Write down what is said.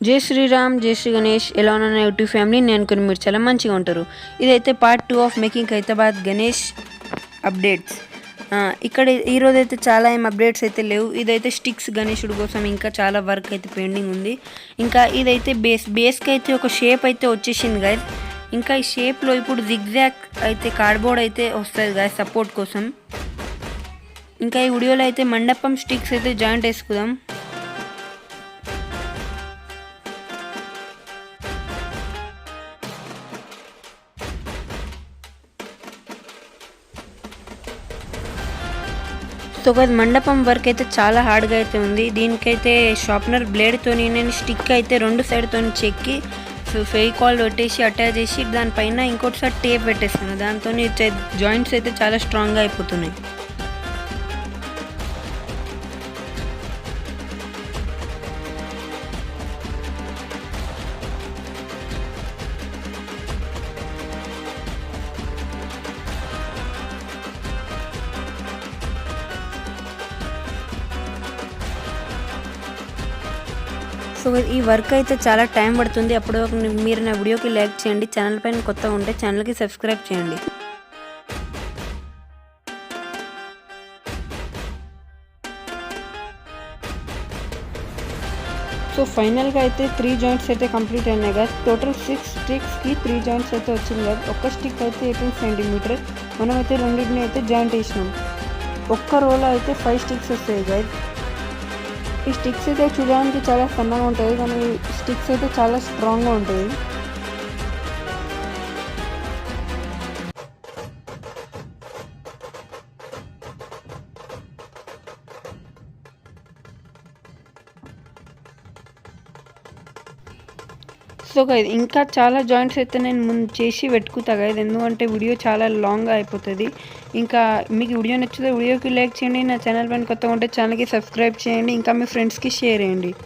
జై శ్రీరామ్, జై శ్రీ గణేష్. ఎలా ఉన్న యూట్యూబ్ ఫ్యామిలీ, నేను అనుకుని మీరు చాలా మంచిగా ఉంటారు. ఇదైతే part 2 of making Khairatabad Ganesh updates. ఇక్కడ ఈరోజు అయితే చాలా ఏం అప్డేట్స్ అయితే లేవు. ఇదైతే స్టిక్స్ గణేశుడి కోసం ఇంకా చాలా వర్క్ అయితే పెండింగ్ ఉంది. ఇంకా ఇదైతే బేస్కి అయితే ఒక షేప్ అయితే వచ్చేసింది గాయస్. ఇంకా ఈ షేప్లో ఇప్పుడు జిగ్జాగ్ అయితే కార్డ్బోర్డ్ అయితే వస్తుంది గాయస్ సపోర్ట్ కోసం. ఇంకా ఈ వీడియోలో అయితే మండపం స్టిక్స్ అయితే జాయింట్ వేసుకుందాం. సో గైస్, మండపం వర్క్ అయితే చాలా హార్డ్గా అయితే ఉంది. దీనికైతే షార్ప్నర్ బ్లేడ్తో నేను స్టిక్ అయితే 2 సైడ్తో చెక్కి ఫెవికాల్ పెట్టేసి అటాచ్ చేసి దానిపైన ఇంకోటిసారి టేప్ పెట్టేస్తాను. దాంతో జాయింట్స్ అయితే చాలా స్ట్రాంగ్గా అయిపోతున్నాయి. సో ఈ వర్క్ అయితే చాలా టైం పడుతుంది. అప్పుడు మీరు నా వీడియోకి లైక్ చేయండి. ఛానల్ పైన కొత్తగా ఉంటే ఛానల్కి సబ్స్క్రైబ్ చేయండి. సో ఫైనల్గా అయితే 3 జాయింట్స్ అయితే కంప్లీట్ అయినాయి కదా. టోటల్ 6 స్టిక్స్కి 3 జాయింట్స్ అయితే వచ్చింది కదా. ఒక్క స్టిక్ అయితే 18 సెంటీమీటర్. మనం అయితే రెండింటిని అయితే జాయింట్ వేసినాం. ఒక్క రోలో అయితే 5 స్టిక్స్ వస్తాయి కదా. ఈ స్టిక్స్ అయితే చూడడానికి చాలా సన్నగా ఉంటుంది, కానీ స్టిక్స్ అయితే చాలా స్ట్రాంగ్గా ఉంటుంది. సో గైస్, ఇంకా చాలా జాయింట్స్ అయితే నేను ముందు చేసి పెట్టుకుంటా గైస్, ఎందుకంటే వీడియో చాలా లాంగ్గా అయిపోతుంది. ఇంకా మీకు వీడియో నచ్చితే వీడియోకి లైక్ చేయండి. నా ఛానల్ పైన కొత్తగా ఉంటే ఛానల్కి సబ్స్క్రైబ్ చేయండి. ఇంకా మీ ఫ్రెండ్స్కి షేర్ చేయండి.